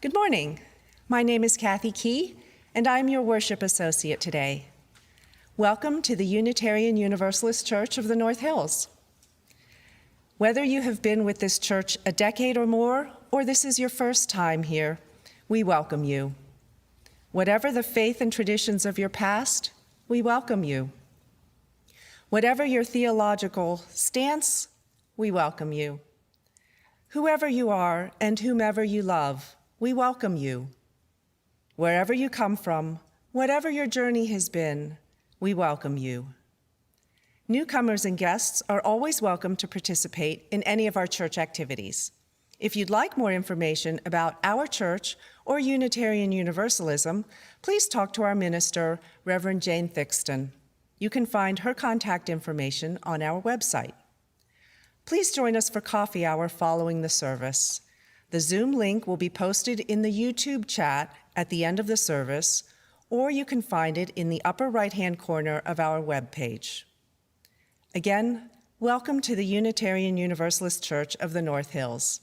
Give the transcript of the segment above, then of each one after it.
Good morning. My name is Kathy Key, and I'm your worship associate today. Welcome to the Unitarian Universalist Church of the North Hills. Whether you have been with this church a decade or more, or this is your first time here, we welcome you. Whatever the faith and traditions of your past, we welcome you. Whatever your theological stance, we welcome you. Whoever you are and whomever you love, we welcome you. Wherever you come from, whatever your journey has been, we welcome you. Newcomers and guests are always welcome to participate in any of our church activities. If you'd like more information about our church or Unitarian Universalism, please talk to our minister, Reverend Jane Thixton. You can find her contact information on our website. Please join us for coffee hour following the service. The Zoom link will be posted in the YouTube chat at the end of the service, or you can find it in the upper right-hand corner of our webpage. Again, welcome to the Unitarian Universalist Church of the North Hills.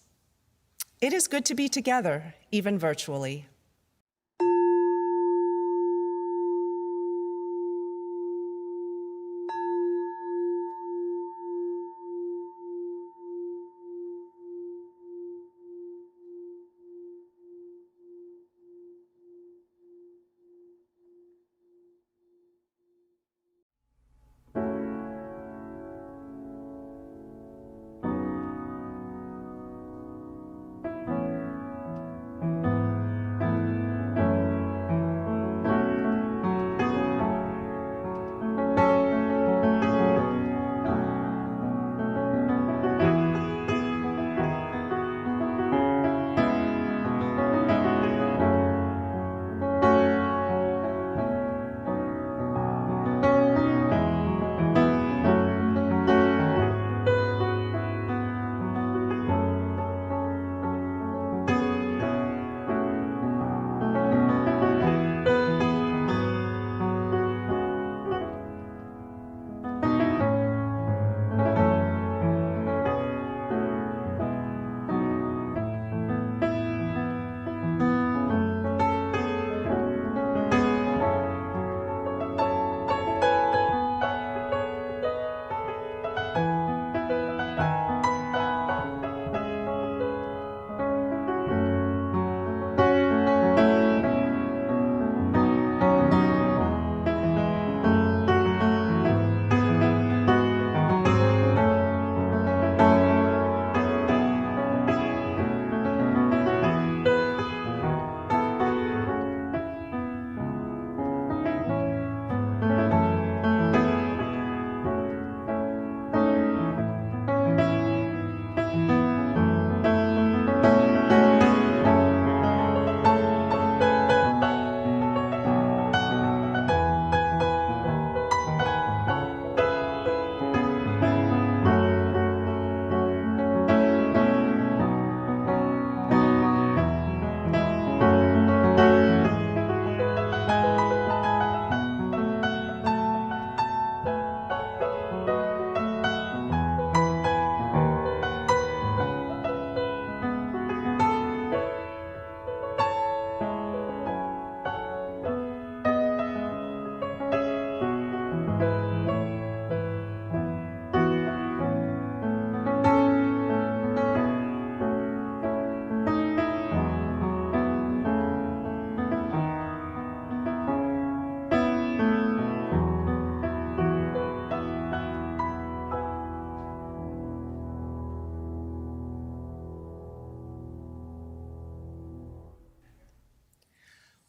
It is good to be together, even virtually.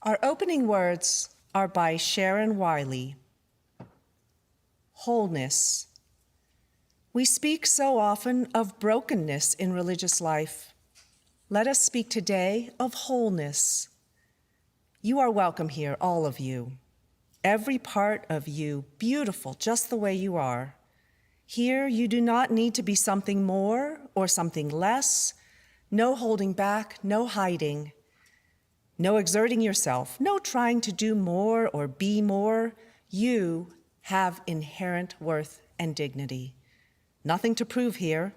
Our opening words are by Sharon Wiley. Wholeness. We speak so often of brokenness in religious life. Let us speak today of wholeness. You are welcome here, all of you. Every part of you, beautiful just the way you are. Here, you do not need to be something more or something less. No holding back, no hiding. No exerting yourself, no trying to do more or be more. You have inherent worth and dignity. Nothing to prove here,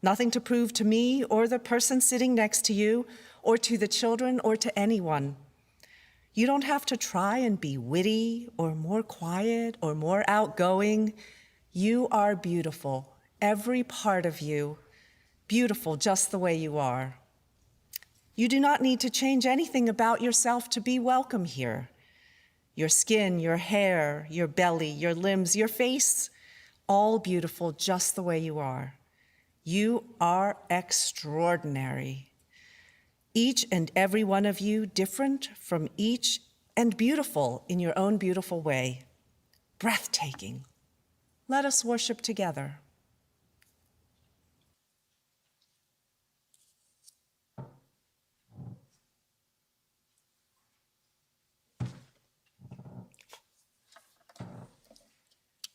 nothing to prove to me or the person sitting next to you or to the children or to anyone. You don't have to try and be witty or more quiet or more outgoing. You are beautiful, every part of you, beautiful just the way you are. You do not need to change anything about yourself to be welcome here. Your skin, your hair, your belly, your limbs, your face, all beautiful just the way you are. You are extraordinary. Each and every one of you different from each and beautiful in your own beautiful way. Breathtaking. Let us worship together.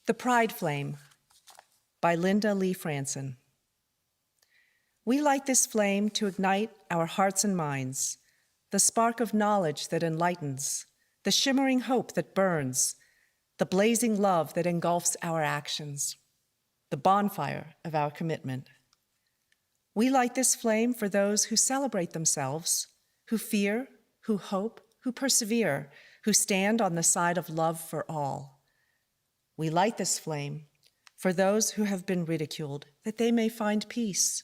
The Pride Flame by Linda Lee Franson. We light this flame to ignite our hearts and minds, the spark of knowledge that enlightens, the shimmering hope that burns, the blazing love that engulfs our actions, the bonfire of our commitment. We light this flame for those who celebrate themselves, who fear, who hope, who persevere, who stand on the side of love for all. We light this flame for those who have been ridiculed, that they may find peace,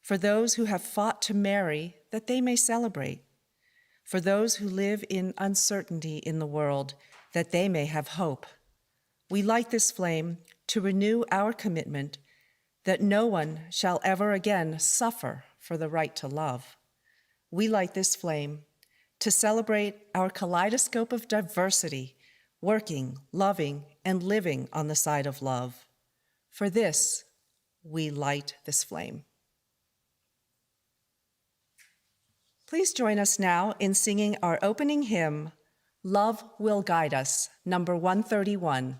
for those who have fought to marry, that they may celebrate, for those who live in uncertainty in the world, that they may have hope. We light this flame to renew our commitment that no one shall ever again suffer for the right to love. We light this flame to celebrate our kaleidoscope of diversity, working, loving, and living on the side of love. For this, we light this flame. Please join us now in singing our opening hymn, Love Will Guide Us, number 131.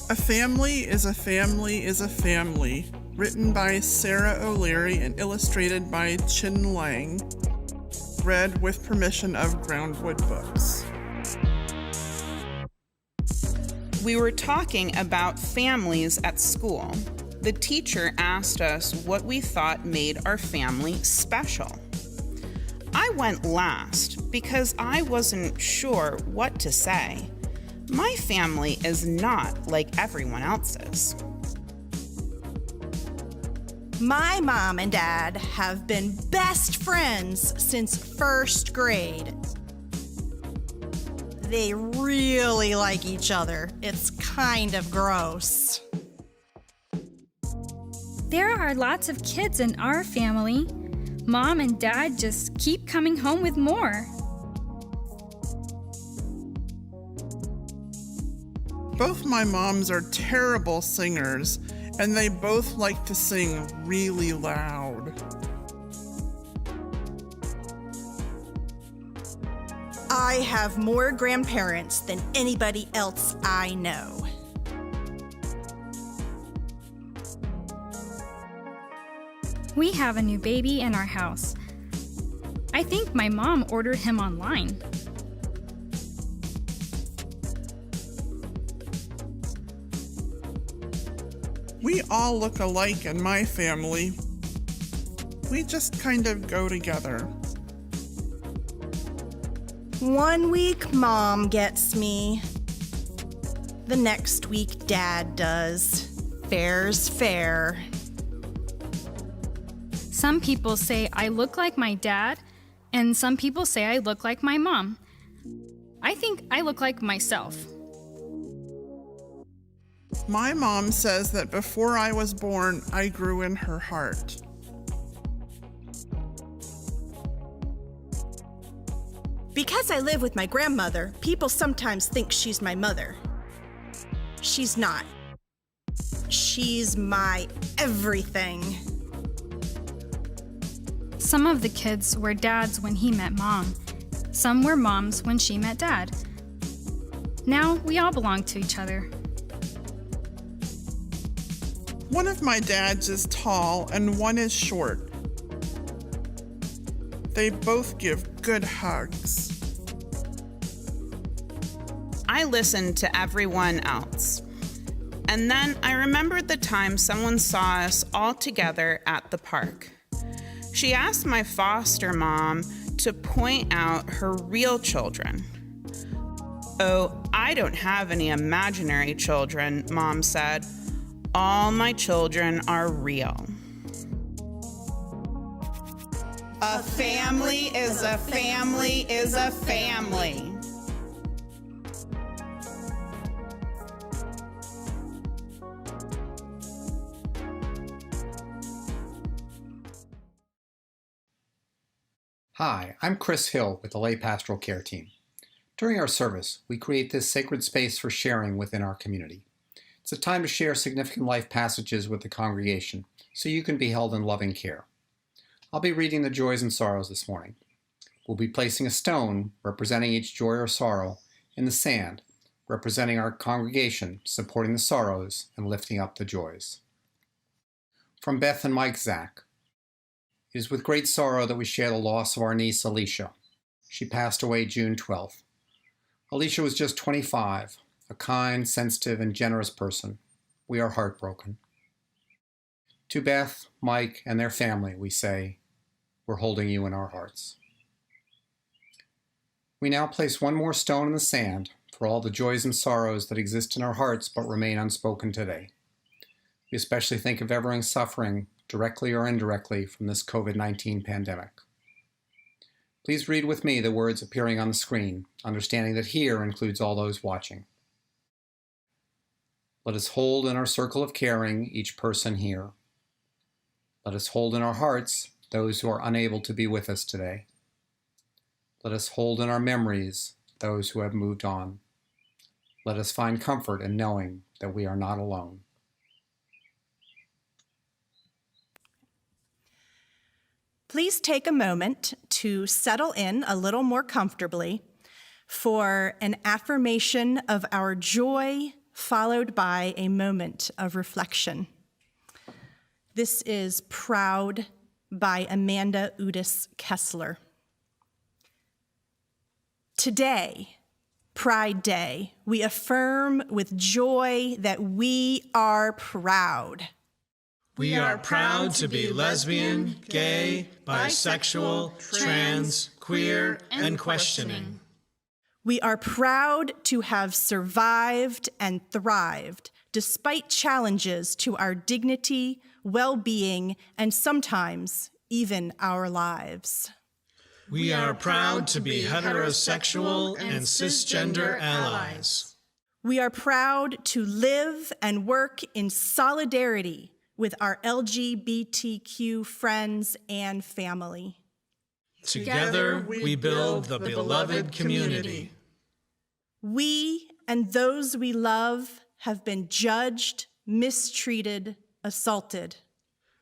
A Family is a Family is a Family, written by Sarah O'Leary and illustrated by Chin Lang, read with permission of Groundwood Books. We were talking about families at school. The teacher asked us what we thought made our family special. I went last because I wasn't sure what to say. My family is not like everyone else's. My mom and dad have been best friends since first grade. They really like each other. It's kind of gross. There are lots of kids in our family. Mom and Dad just keep coming home with more. Both my moms are terrible singers, and they both like to sing really loud. I have more grandparents than anybody else I know. We have a new baby in our house. I think my mom ordered him online. We all look alike in my family. We just kind of go together. 1 week, Mom gets me. The next week, Dad does. Fair's fair. Some people say I look like my dad, and some people say I look like my mom. I think I look like myself. My mom says that before I was born, I grew in her heart. Because I live with my grandmother, people sometimes think she's my mother. She's not. She's my everything. Some of the kids were dads when he met mom. Some were moms when she met dad. Now we all belong to each other. One of my dads is tall and one is short. They both give good hugs. I listened to everyone else. And then I remembered the time someone saw us all together at the park. She asked my foster mom to point out her real children. "Oh, I don't have any imaginary children," Mom said. "All my children are real." A family is a family is a family. Hi, I'm Chris Hill with the Lay Pastoral Care Team. During our service, we create this sacred space for sharing within our community. It's a time to share significant life passages with the congregation so you can be held in loving care. I'll be reading the joys and sorrows this morning. We'll be placing a stone representing each joy or sorrow in the sand, representing our congregation supporting the sorrows and lifting up the joys. From Beth and Mike Zach. It is with great sorrow that we share the loss of our niece, Alicia. She passed away June 12th. Alicia was just 25, a kind, sensitive, and generous person. We are heartbroken. To Beth, Mike, and their family, we say, we're holding you in our hearts. We now place one more stone in the sand for all the joys and sorrows that exist in our hearts but remain unspoken today. We especially think of everyone suffering, directly or indirectly, from this COVID-19 pandemic. Please read with me the words appearing on the screen, understanding that here includes all those watching. Let us hold in our circle of caring each person here. Let us hold in our hearts those who are unable to be with us today. Let us hold in our memories those who have moved on. Let us find comfort in knowing that we are not alone. Please take a moment to settle in a little more comfortably for an affirmation of our joy, followed by a moment of reflection. This is Proud by Amanda Udis Kessler. Today, Pride Day, we affirm with joy that we are proud. We are proud to be lesbian, gay, bisexual, trans, queer, and questioning. We are proud to have survived and thrived despite challenges to our dignity, well-being, and sometimes even our lives. We are proud to be heterosexual and cisgender allies. We are proud to live and work in solidarity with our LGBTQ friends and family. Together, we build the beloved community. We and those we love have been judged, mistreated, assaulted.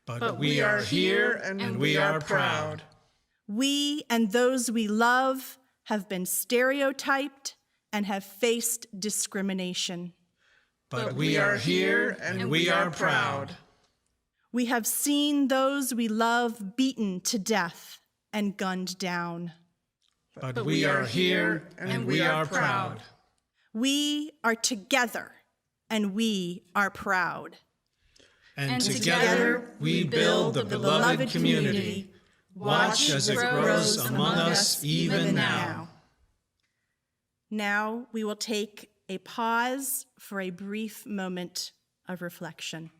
But we are here and we are proud. We and those we love have been stereotyped and have faced discrimination. But we are here and we are proud. We have seen those we love beaten to death and gunned down. But we are here and we are proud. We are together and we are proud. And together we build the beloved community. Watch as it grows among us even now. Now we will take a pause for a brief moment of reflection.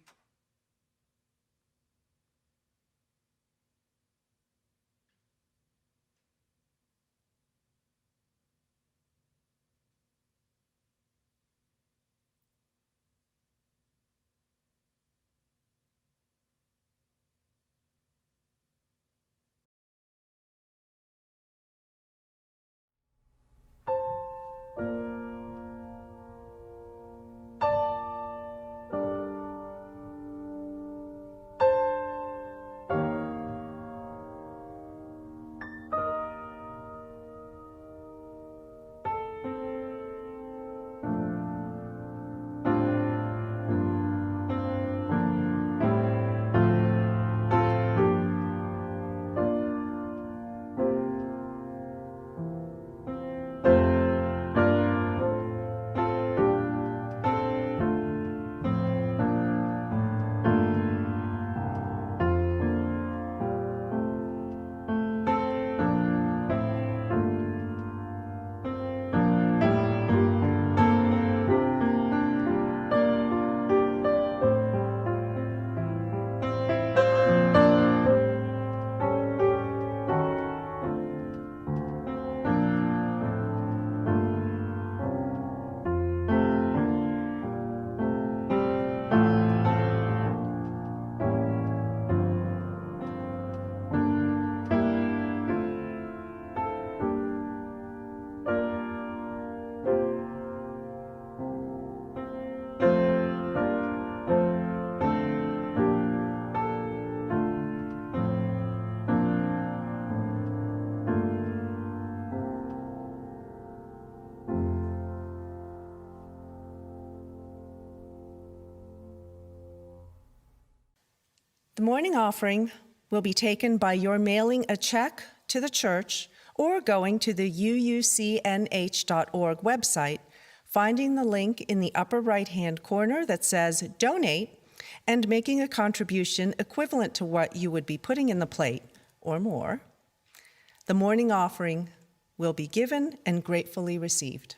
The morning offering will be taken by your mailing a check to the church or going to the uucnh.org website, finding the link in the upper right-hand corner that says Donate, and making a contribution equivalent to what you would be putting in the plate or more. The morning offering will be given and gratefully received.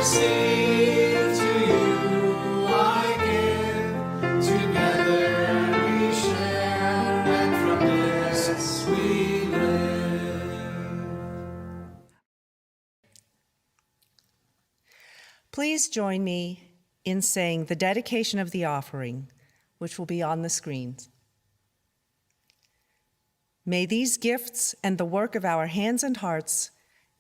mercy to you I give. Together we share, and from this we live. Please join me in saying the dedication of the offering, which will be on the screens. May these gifts and the work of our hands and hearts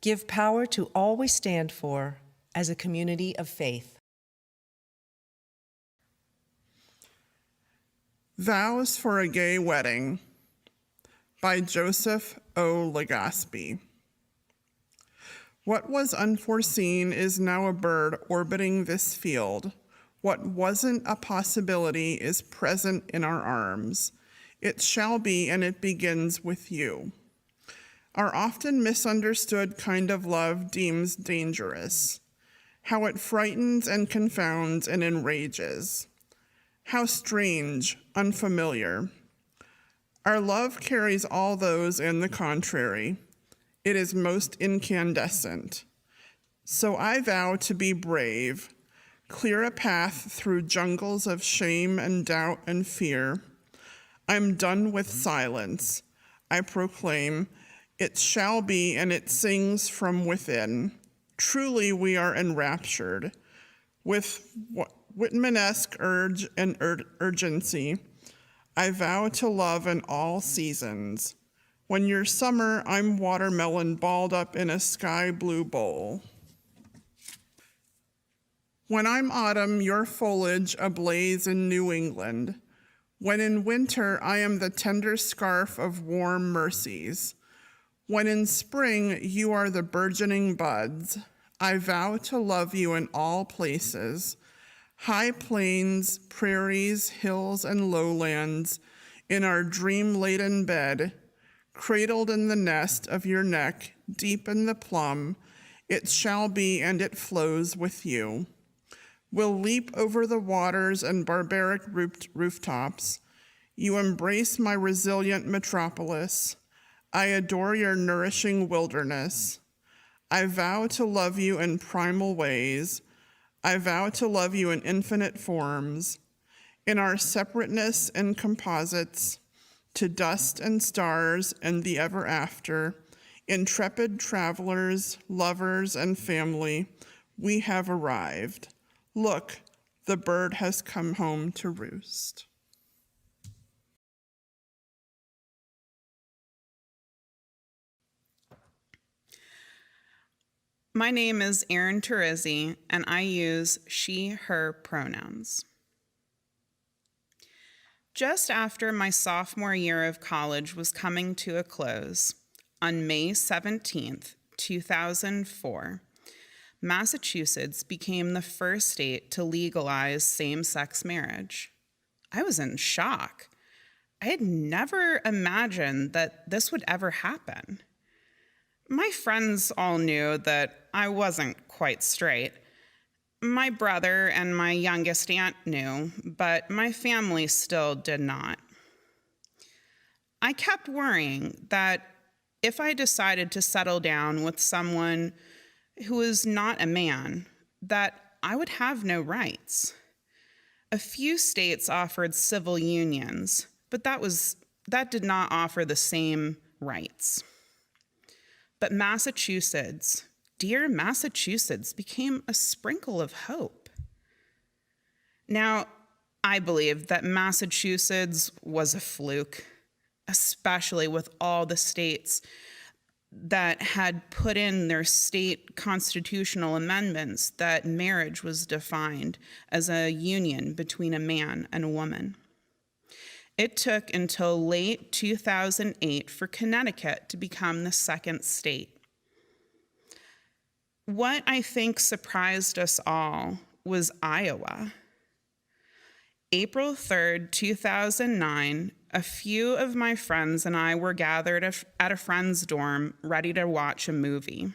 give power to all we stand for as a community of faith. Vows for a Gay Wedding by Joseph O. Legaspi. What was unforeseen is now a bird orbiting this field. What wasn't a possibility is present in our arms. It shall be, and it begins with you. Our often misunderstood kind of love deems dangerous. How it frightens and confounds and enrages. How strange, unfamiliar. Our love carries all those and the contrary. It is most incandescent. So I vow to be brave, clear a path through jungles of shame and doubt and fear. I'm done with silence. I proclaim, it shall be, and it sings from within. Truly we are enraptured. With Whitmanesque urge and urgency, I vow to love in all seasons. When you're summer, I'm watermelon balled up in a sky blue bowl. When I'm autumn, your foliage ablaze in New England. When in winter, I am the tender scarf of warm mercies. When in spring, you are the burgeoning buds. I vow to love you in all places. High plains, prairies, hills, and lowlands, in our dream-laden bed, cradled in the nest of your neck, deep in the plum, it shall be, and it flows with you. We'll leap over the waters and barbaric rooftops. You embrace my resilient metropolis. I adore your nourishing wilderness. I vow to love you in primal ways. I vow to love you in infinite forms. In our separateness and composites, to dust and stars and the ever after, intrepid travelers, lovers, and family, we have arrived. Look, the bird has come home to roost. My name is Erin Terezi, and I use she, her pronouns. Just after my sophomore year of college was coming to a close, on May 17th, 2004, Massachusetts became the first state to legalize same-sex marriage. I was in shock. I had never imagined that this would ever happen. My friends all knew that I wasn't quite straight. My brother and my youngest aunt knew, but my family still did not. I kept worrying that if I decided to settle down with someone who was not a man, that I would have no rights. A few states offered civil unions, but that did not offer the same rights. But Massachusetts, dear Massachusetts, became a sprinkle of hope. Now, I believe that Massachusetts was a fluke, especially with all the states that had put in their state constitutional amendments that marriage was defined as a union between a man and a woman. It took until late 2008 for Connecticut to become the second state. What I think surprised us all was Iowa. April 3rd, 2009, a few of my friends and I were gathered at a friend's dorm ready to watch a movie.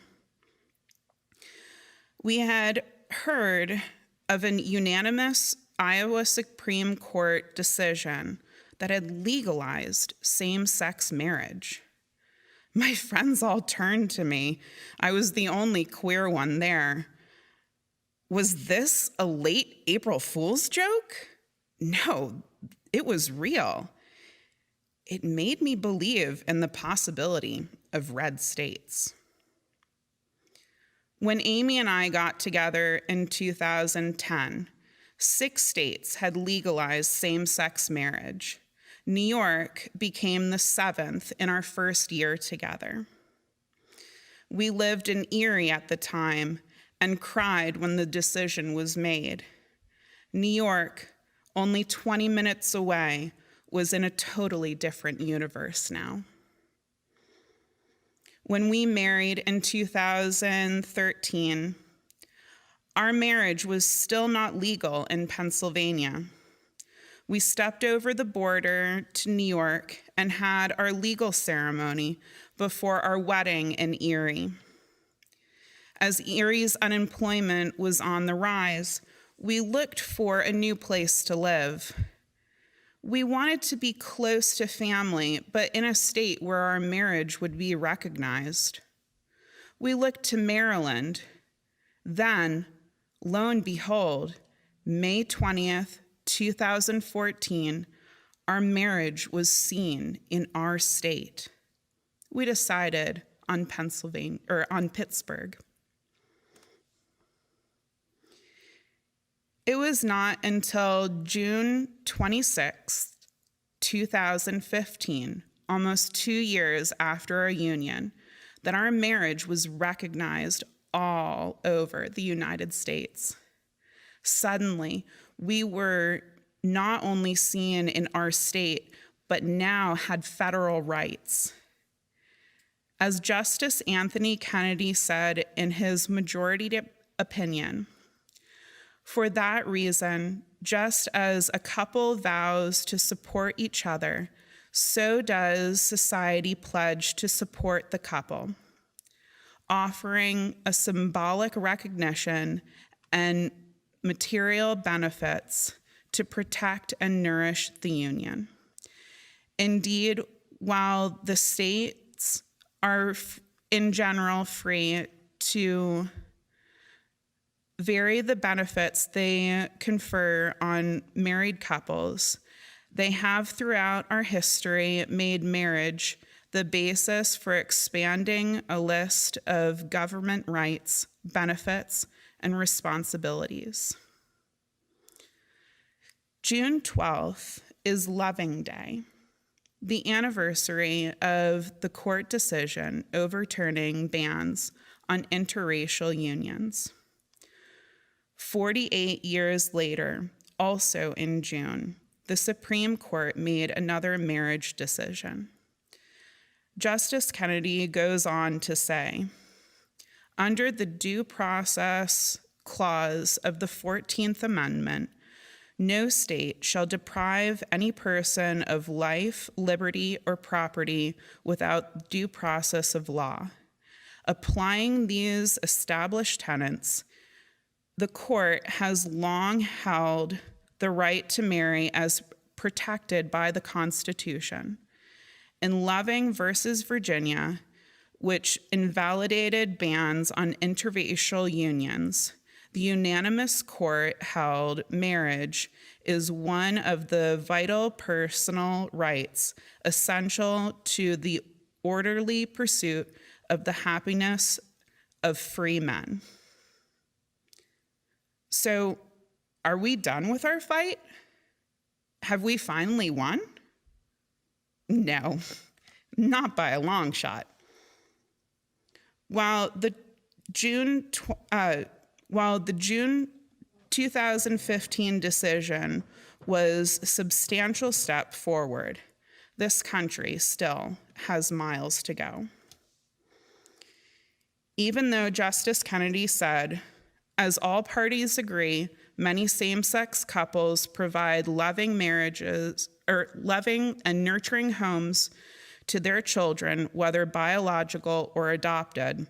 We had heard of an unanimous Iowa Supreme Court decision that had legalized same-sex marriage. My friends all turned to me. I was the only queer one there. Was this a late April Fool's joke? No, it was real. It made me believe in the possibility of red states. When Amy and I got together in 2010, 6 states had legalized same-sex marriage. New York became the 7th in our first year together. We lived in Erie at the time and cried when the decision was made. New York, only 20 minutes away, was in a totally different universe now. When we married in 2013, our marriage was still not legal in Pennsylvania. We stepped over the border to New York and had our legal ceremony before our wedding in Erie. As Erie's unemployment was on the rise, we looked for a new place to live. We wanted to be close to family, but in a state where our marriage would be recognized. We looked to Maryland. Then, lo and behold, May 20th, 2014, our marriage was seen in our state. We decided on Pittsburgh. It was not until June 26, 2015, almost 2 years after our union, that our marriage was recognized all over the United States. Suddenly, we were not only seen in our state, but now had federal rights. As Justice Anthony Kennedy said in his majority opinion, "For that reason, just as a couple vows to support each other, so does society pledge to support the couple, offering a symbolic recognition and material benefits to protect and nourish the union. Indeed, while the states are in general free to vary the benefits they confer on married couples, they have throughout our history made marriage the basis for expanding a list of government rights, benefits, and responsibilities." June 12th is Loving Day, the anniversary of the court decision overturning bans on interracial unions. 48 years later, also in June, the Supreme Court made another marriage decision. Justice Kennedy goes on to say, "Under the Due Process Clause of the 14th Amendment, no state shall deprive any person of life, liberty, or property without due process of law. Applying these established tenets, the court has long held the right to marry as protected by the Constitution. In Loving versus Virginia, which invalidated bans on interracial unions, the unanimous court held marriage is one of the vital personal rights essential to the orderly pursuit of the happiness of free men." So, are we done with our fight? Have we finally won? No, not by a long shot. While the June 2015 decision was a substantial step forward, this country still has miles to go. Even though Justice Kennedy said, "As all parties agree, many same-sex couples provide loving and nurturing homes to their children, whether biological or adopted,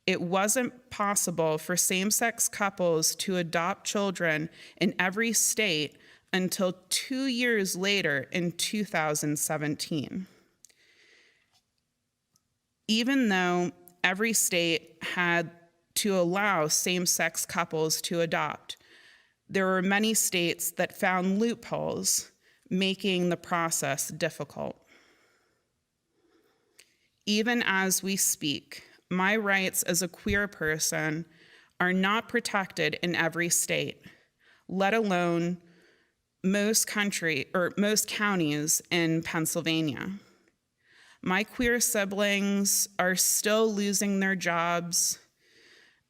it wasn't possible for same-sex couples to adopt children in every state until 2 years later in 2017. Even though every state had to allow same-sex couples to adopt. There were many states that found loopholes, making the process difficult. Even as we speak, my rights as a queer person are not protected in every state, let alone most counties in Pennsylvania. My queer siblings are still losing their jobs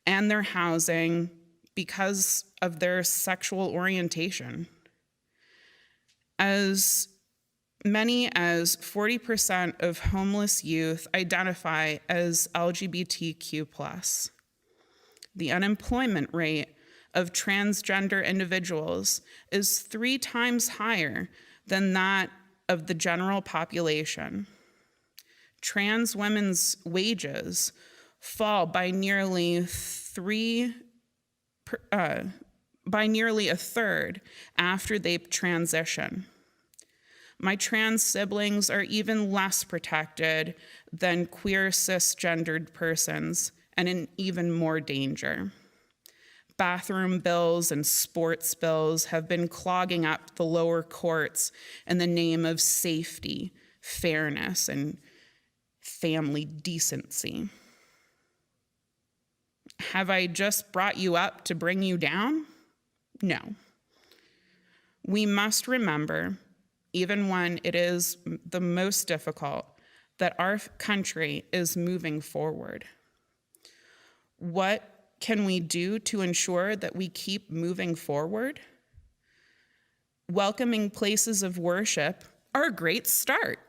and their housing because of their sexual orientation. As many as 40% of homeless youth identify as LGBTQ+. The unemployment rate of transgender individuals is 3 times higher than that of the general population. Trans women's wages fall by nearly a third after they transition. My trans siblings are even less protected than queer cisgendered persons and in even more danger. Bathroom bills and sports bills have been clogging up the lower courts in the name of safety, fairness, and family decency. Have I just brought you up to bring you down? No. We must remember, even when it is the most difficult, that our country is moving forward. What can we do to ensure that we keep moving forward? Welcoming places of worship are a great start.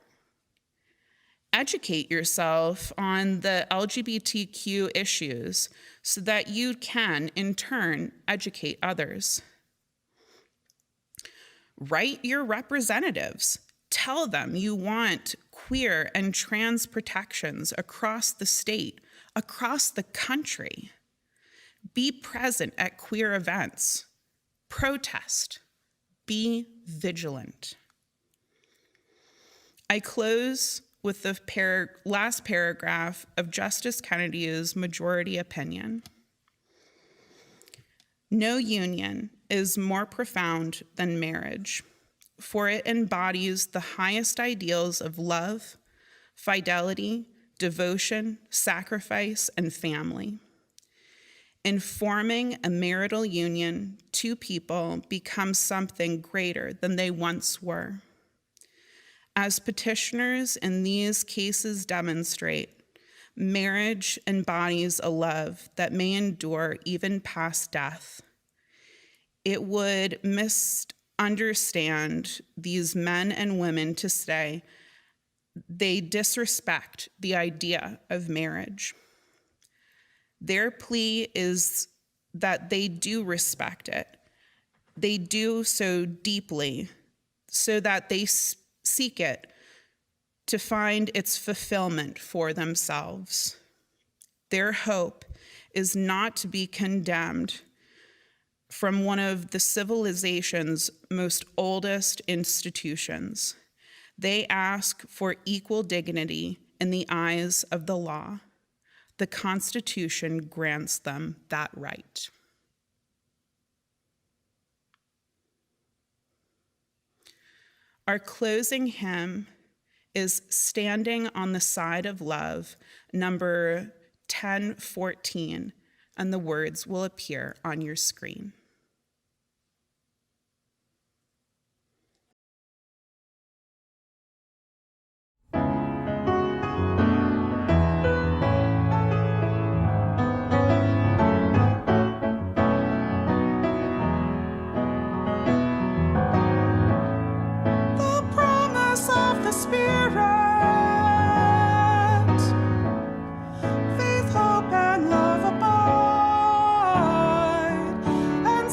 Educate yourself on the LGBTQ issues so that you can, in turn, educate others. Write your representatives. Tell them you want queer and trans protections across the state, across the country. Be present at queer events. Protest. Be vigilant. I close with the last paragraph of Justice Kennedy's majority opinion. No union is more profound than marriage, for it embodies the highest ideals of love, fidelity, devotion, sacrifice, and family. In forming a marital union, 2 people become something greater than they once were. As petitioners in these cases demonstrate, marriage embodies a love that may endure even past death. It would misunderstand these men and women to say they disrespect the idea of marriage. Their plea is that they do respect it. They do so deeply so that they seek it to find its fulfillment for themselves. Their hope is not to be condemned from one of the civilization's most oldest institutions. They ask for equal dignity in the eyes of the law. The Constitution grants them that right. Our closing hymn is Standing on the Side of Love, number 1014, and the words will appear on your screen. Faith, hope, and love abide, and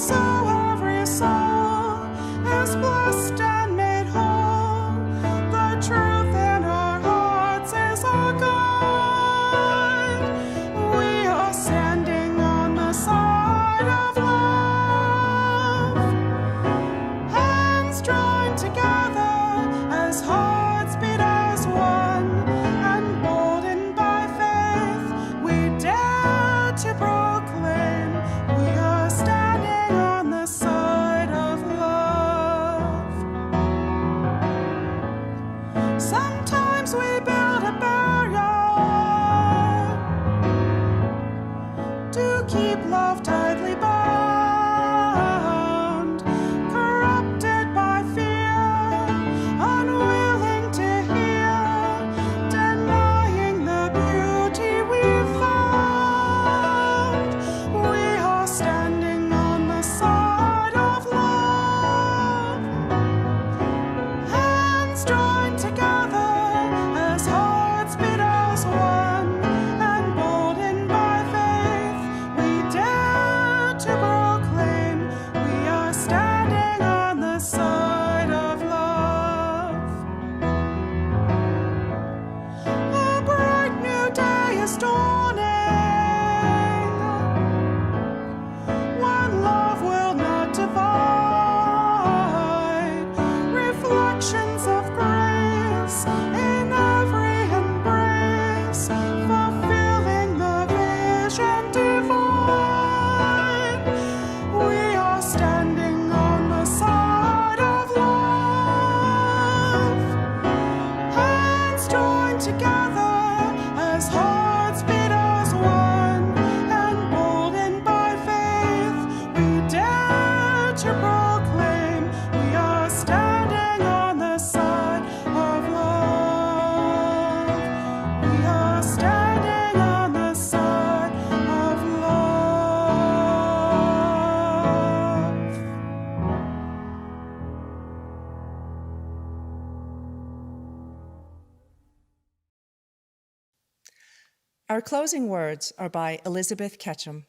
Our closing words are by Elizabeth Ketchum.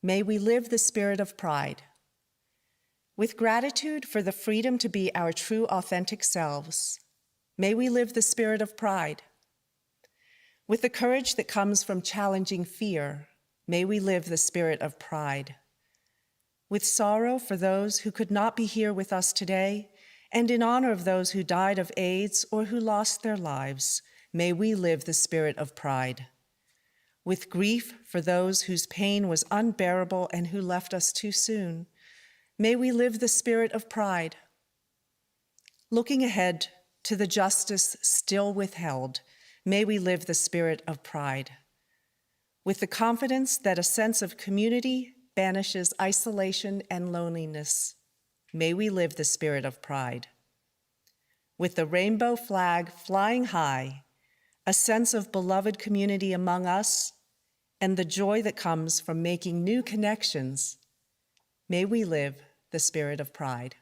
May we live the spirit of pride. With gratitude for the freedom to be our true, authentic selves, may we live the spirit of pride. With the courage that comes from challenging fear, may we live the spirit of pride. With sorrow for those who could not be here with us today, and in honor of those who died of AIDS or who lost their lives, may we live the spirit of pride. With grief for those whose pain was unbearable and who left us too soon, may we live the spirit of pride. Looking ahead to the justice still withheld, may we live the spirit of pride. With the confidence that a sense of community banishes isolation and loneliness, may we live the spirit of pride. With the rainbow flag flying high, a sense of beloved community among us, and the joy that comes from making new connections, may we live the spirit of pride.